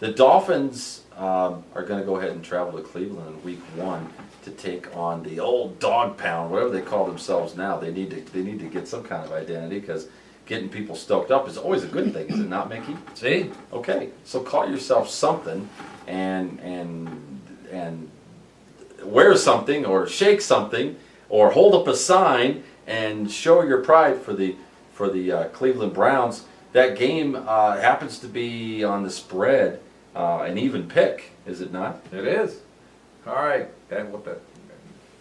The Dolphins are going to go ahead and travel to Cleveland in Week 1 to take on the old dog pound, whatever they call themselves now. They need to get some kind of identity because getting people stoked up is always a good thing, is it not, Mickey? See? Okay, so call yourself something and wear something or shake something or hold up a sign and show your pride for the Cleveland Browns. That game happens to be on the spread, an even pick, is it not? It is. All right. Okay, what the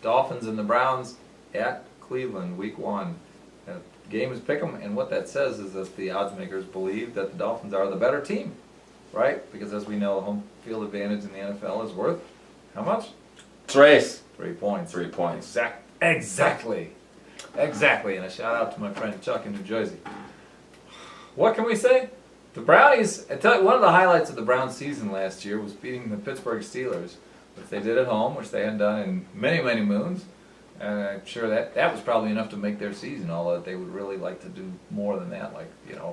Dolphins and the Browns at Cleveland, Week 1. The game is pick'em, and what that says is that the odds makers believe that the Dolphins are the better team, right? Because as we know, home field advantage in the NFL is worth how much? 3 points. 3 points. Exactly. And a shout out to my friend Chuck in New Jersey. What can we say? The Brownies, I tell you, one of the highlights of the Browns season last year was beating the Pittsburgh Steelers, which they did at home, which they hadn't done in many, many moons. And I'm sure that was probably enough to make their season, although they would really like to do more than that, like,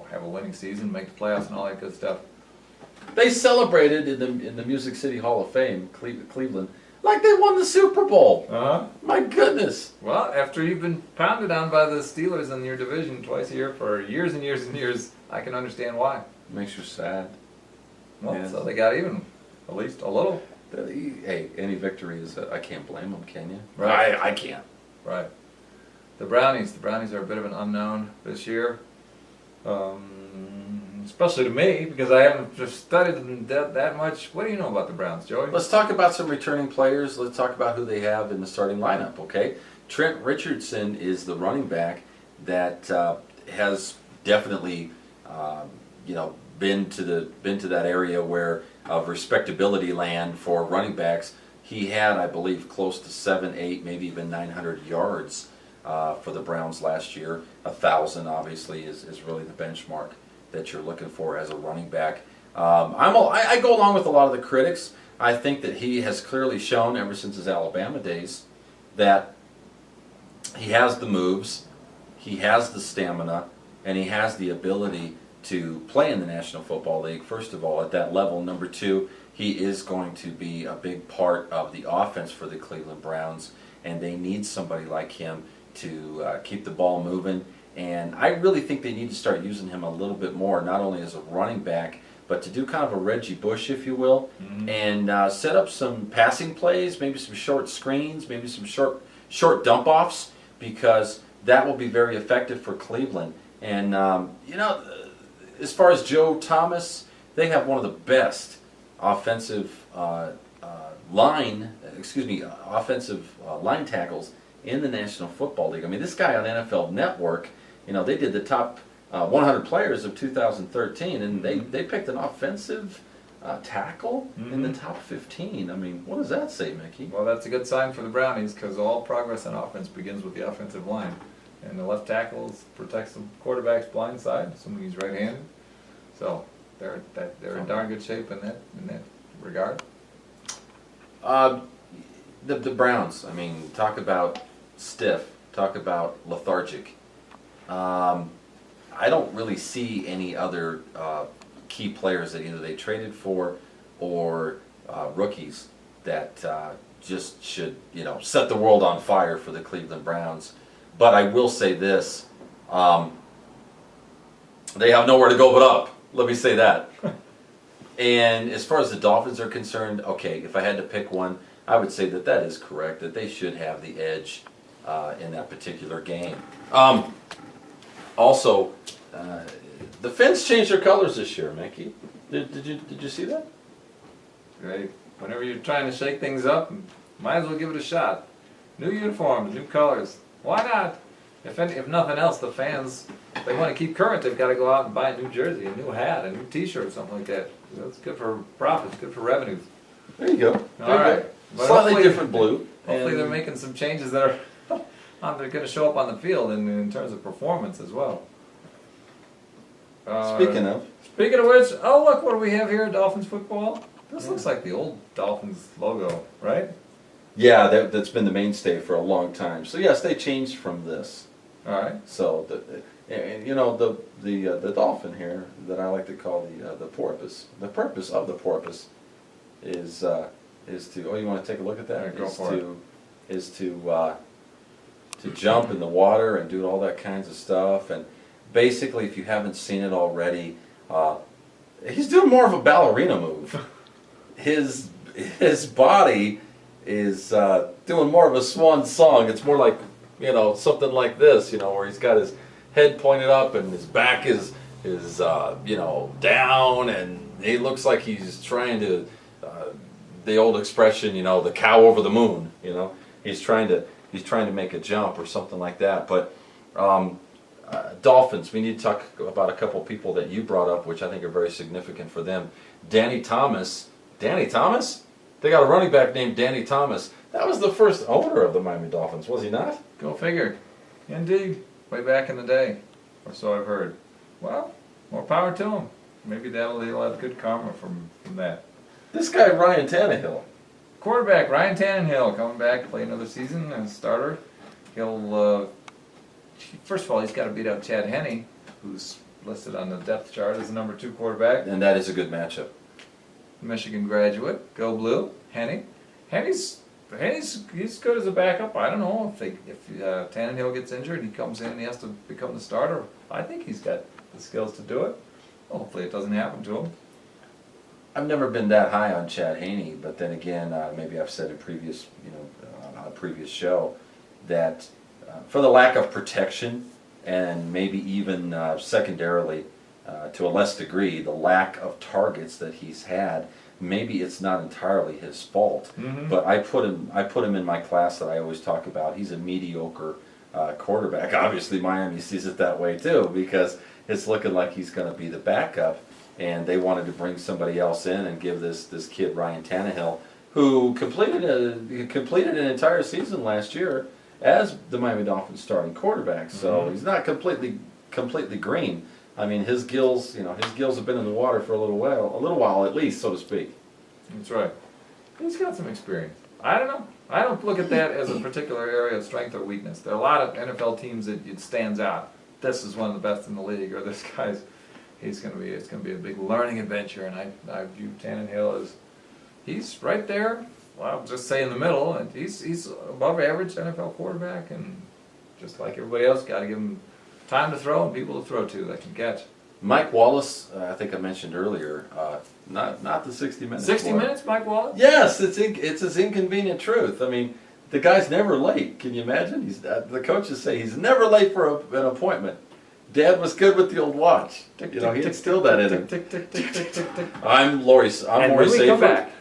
have a winning season, make the playoffs and all that good stuff. They celebrated in the Music City Hall of Fame, Cleveland, like they won the Super Bowl. My goodness. Well, after you've been pounded on by the Steelers in your division twice a year for years and years and years, I can understand why. Makes you sad. Well, Yes. So they got even, at least a little. Hey, any victory is, I can't blame them, can you? Right. I can't. Right. The Brownies are a bit of an unknown this year. Especially to me, because I haven't just studied them that much. What do you know about the Browns, Joey? Let's talk about some returning players. Let's talk about who they have in the starting lineup, okay? Trent Richardson is the running back that has definitely, been to that area where of respectability land for running backs. He had, I believe, close to 7, 8, maybe even 900 yards for the Browns last year. 1,000, obviously, is really the benchmark that you're looking for as a running back. I go along with a lot of the critics. I think that he has clearly shown ever since his Alabama days that he has the moves, he has the stamina, and he has the ability to play in the National Football League, first of all, at that level. Number 2, he is going to be a big part of the offense for the Cleveland Browns, and they need somebody like him to keep the ball moving. And I really think they need to start using him a little bit more, not only as a running back, but to do kind of a Reggie Bush, if you will, and set up some passing plays, maybe some short screens, maybe some short dump-offs, because that will be very effective for Cleveland. And, as far as Joe Thomas, they have one of the best offensive line tackles in the National Football League. I mean, this guy on NFL Network, they did the top 100 players of 2013, and they picked an offensive tackle in the top 15. I mean, what does that say, Mickey? Well, that's a good sign for the Brownies, because all progress on offense begins with the offensive line. And the left tackle protects the quarterback's blind side, assuming he's right-handed. So they're in darn good shape in that regard. The Browns, I mean, talk about stiff, talk about lethargic. I don't really see any other key players that either they traded for or rookies that just should, set the world on fire for the Cleveland Browns. But I will say this, they have nowhere to go but up. Let me say that. And as far as the Dolphins are concerned, okay, if I had to pick one, I would say that is correct, that they should have the edge in that particular game. Also, the Fins changed their colors this year, Mickey. Did you see that? Right. Whenever you're trying to shake things up, might as well give it a shot. New uniforms, new colors. Why not? If nothing else, the fans, if they want to keep current, they've got to go out and buy a new jersey, a new hat, a new T-shirt, something like that. That's good for profits, good for revenues. There you go. All right. But Slightly different blue. Hopefully they're making some changes that are they're going to show up on the field in terms of performance as well. Speaking of which, oh look, what do we have here? Dolphins football. This looks like the old Dolphins logo, right? Yeah, that's been the mainstay for a long time. So yes, they changed from this. All right. So and you know the dolphin here that I like to call the porpoise. The purpose of the porpoise is to. Oh, you want to take a look at that? Yeah, go Is for it. Is to jump in the water and do all that kinds of stuff. And basically, if you haven't seen it already, he's doing more of a ballerina move. His body is doing more of a swan song. It's more like, you know, something like this, you know, where he's got his head pointed up and his back is you know, down, and he looks like he's trying to the old expression, you know, the cow over the moon. You know, he's trying to make a jump or something like that. But Dolphins, we need to talk about a couple people that you brought up, which I think are very significant for them. Danny Thomas. Danny Thomas? They got a running back named Danny Thomas. That was the first owner of the Miami Dolphins, was he not? Go figure. Indeed. Way back in the day, or so I've heard. Well, more power to him. Maybe he'll have good karma from that. This guy, Ryan Tannehill. Quarterback Ryan Tannehill coming back to play another season as starter. He'll first of all, he's got to beat out Chad Henne, who's listed on the depth chart as the number 2 quarterback. And that is a good matchup. Michigan graduate, go blue. Henne's he's good as a backup. I don't know if Tannehill gets injured, he comes in and he has to become the starter. I think he's got the skills to do it. Well, hopefully it doesn't happen to him. I've never been that high on Chad Henne, but then again, maybe I've said in previous, on a previous show, that for the lack of protection and maybe even secondarily, to a less degree, the lack of targets that he's had, maybe it's not entirely his fault. Mm-hmm. But I put him in my class that I always talk about. He's a mediocre quarterback. Obviously, Miami sees it that way too, because it's looking like he's going to be the backup. And they wanted to bring somebody else in and give this kid Ryan Tannehill, who completed an entire season last year as the Miami Dolphins starting quarterback. So he's not completely green. I mean, his gills have been in the water for a little while at least, so to speak. That's right. He's got some experience. I don't know. I don't look at that as a particular area of strength or weakness. There are a lot of NFL teams that it stands out. This is one of the best in the league, or this guy's. It's going to be a big learning adventure, and I view Tannehill as he's right there. Well, I'll just say in the middle, and he's above average NFL quarterback, and just like everybody else, got to give him time to throw and people to throw to that can catch. Mike Wallace, I think I mentioned earlier, not the 60 minutes. 60 minutes, Mike Wallace? Yes, it's his inconvenient truth. I mean, the guy's never late. Can you imagine? The coaches say he's never late for an appointment. Dad was good with the old watch. He instilled that in him. I'm Lori. I'm Lori Safer. Come back,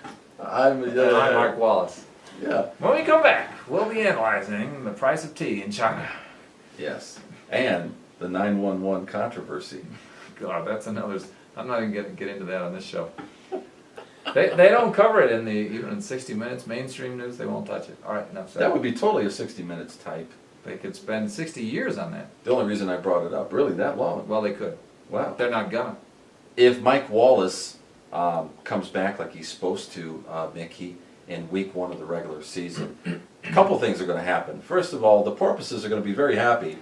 I'm Mark Wallace. Yeah. When we come back, we'll be analyzing the price of tea in China. Yes. And the 911 controversy. God, that's another. I'm not even going to get into that on this show. They don't cover it even in 60 Minutes mainstream news. They won't touch it. All right, enough said. That would be totally a 60 Minutes type. They could spend 60 years on that. The only reason I brought it up, really, that long. Well, they could. Wow. They're not gonna. If Mike Wallace comes back like he's supposed to, Mickey, in week 1 of the regular season, a couple things are going to happen. First of all, the Porpoises are going to be very happy.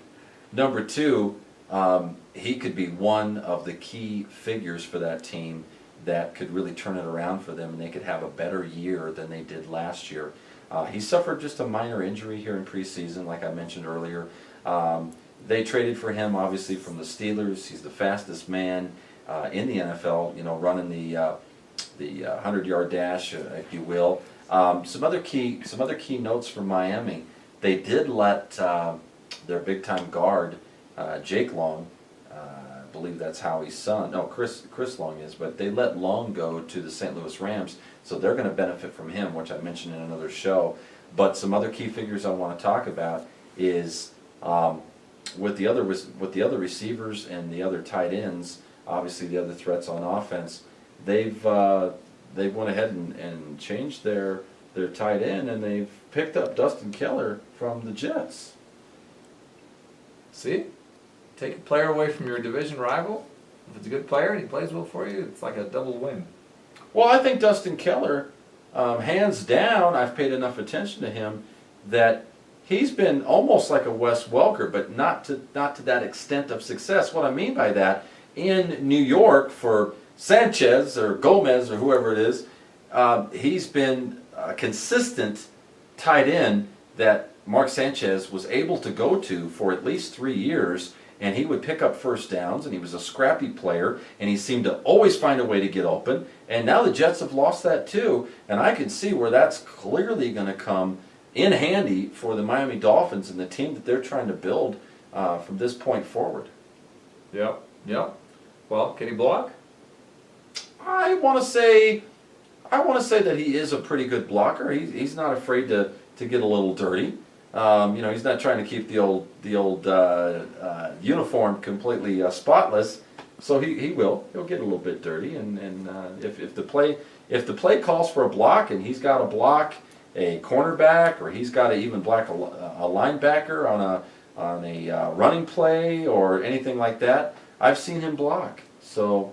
Number 2, he could be one of the key figures for that team that could really turn it around for them, and they could have a better year than they did last year. He suffered just a minor injury here in preseason, like I mentioned earlier. They traded for him, obviously, from the Steelers. He's the fastest man in the NFL, running the 100-yard dash, if you will. Some other key notes from Miami. They did let their big-time guard, Jake Long, I believe that's Howie's son. No, Chris Long is, but they let Long go to the St. Louis Rams, so they're going to benefit from him, which I mentioned in another show. But some other key figures I want to talk about is with the other receivers and the other tight ends, obviously the other threats on offense, they've went ahead and changed their tight end, and they've picked up Dustin Keller from the Jets. See? Take a player away from your division rival. If it's a good player and he plays well for you, it's like a double win. Well, I think Dustin Keller, hands down, I've paid enough attention to him that he's been almost like a Wes Welker, but not to that extent of success. What I mean by that, in New York for Sanchez or Gomez or whoever it is, he's been a consistent tight end that Mark Sanchez was able to go to for at least 3 years, and he would pick up first downs, and he was a scrappy player, and he seemed to always find a way to get open. And now the Jets have lost that too, and I can see where that's clearly going to come in handy for the Miami Dolphins and the team that they're trying to build from this point forward. Yep. Well, can he block? I want to say that he is a pretty good blocker. He's not afraid to get a little dirty. He's not trying to keep the old uniform completely spotless. So he'll get a little bit dirty, and if the play calls for a block and he's got to block a cornerback or he's got to even block a linebacker on a running play or anything like that, I've seen him block. So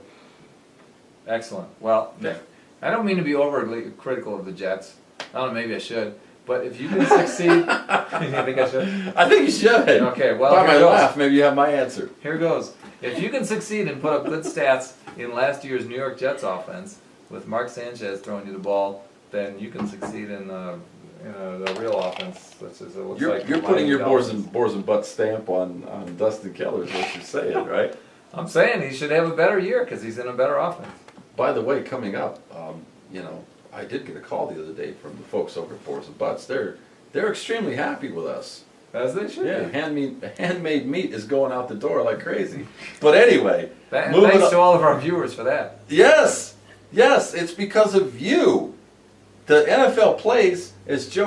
excellent. Well, yeah. I don't mean to be overly critical of the Jets. I don't know, maybe I should. But if you can succeed, you think I should? I think you should. Okay, well, by my here goes. laugh, maybe you have my answer. Here goes. If you can succeed and put up good stats in last year's New York Jets offense with Mark Sanchez throwing you the ball, then you can succeed in a real offense, such as it looks like. You're putting your boars and butts stamp on Dustin Keller is what you're saying, right? I'm saying he should have a better year because he's in a better offense. By the way, coming up, I did get a call the other day from the folks over at Boars and Butts. They're extremely happy with us. As they should Yeah, be. handmade meat is going out the door like crazy. But anyway, Thanks to all of our viewers for that. Yes, it's because of you. The NFL plays, as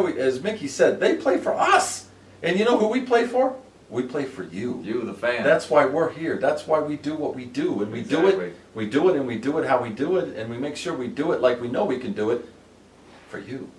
Mickey said, they play for us. And you know who we play for? We play for you. You, the fan. That's why we're here. That's why we do what we do. And we do it and we do it how we do it, and we make sure we do it like we know we can do it for you.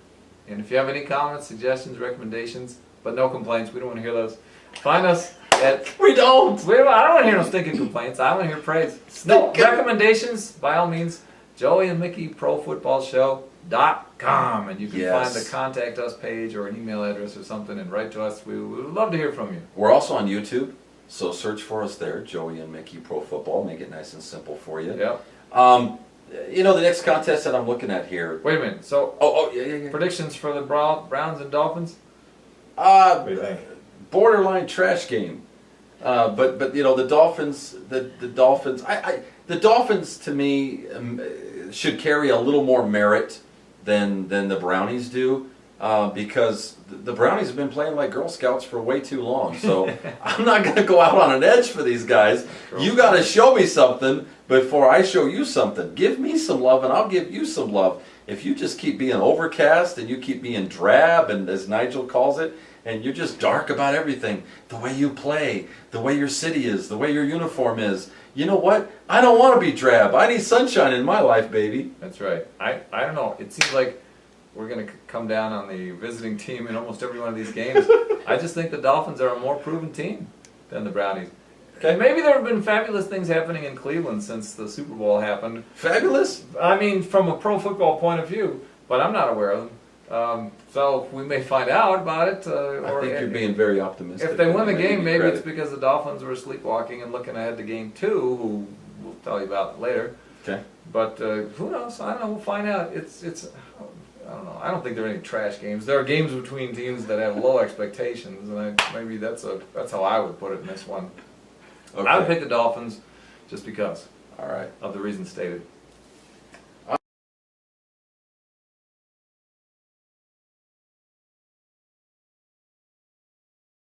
And if you have any comments, suggestions, recommendations, but no complaints, we don't want to hear those. Find us at... We don't! I don't want to hear no stinking complaints. I want to hear praise. No, recommendations, by all means, Joey and Mickey Pro Football Show.com, and you can find the contact us page or an email address or something and write to us. We would love to hear from you. We're also on YouTube, so search for us there, Joey and Mickey Pro Football. Make it nice and simple for you. Yep. The next contest that I'm looking at here. Wait a minute. So, yeah. predictions for the Browns and Dolphins? What do you think? Borderline trash game. But the Dolphins, the Dolphins to me should carry a little more merit than the Brownies do, because the Brownies have been playing like Girl Scouts for way too long. So I'm not going to go out on an edge for these guys. You got to show me something before I show you something. Give me some love and I'll give you some love. If you just keep being overcast and you keep being drab, and as Nigel calls it, and you're just dark about everything, the way you play, the way your city is, the way your uniform is, you know what? I don't want to be drab. I need sunshine in my life, baby. That's right. I don't know. It seems like we're going to come down on the visiting team in almost every one of these games. I just think the Dolphins are a more proven team than the Brownies. Okay. Maybe there have been fabulous things happening in Cleveland since the Super Bowl happened. Fabulous? I mean, from a pro football point of view, but I'm not aware of them. So we may find out about it. I think you're being very optimistic. If they win the game, maybe it's because the Dolphins were sleepwalking and looking ahead to game 2, who we'll tell you about later. Okay. But who knows? I don't know. We'll find out. It's I don't know. I don't think there are any trash games. There are games between teams that have low expectations, and maybe that's how I would put it in this one. Okay. I would pick the Dolphins just because. All right. Of the reasons stated.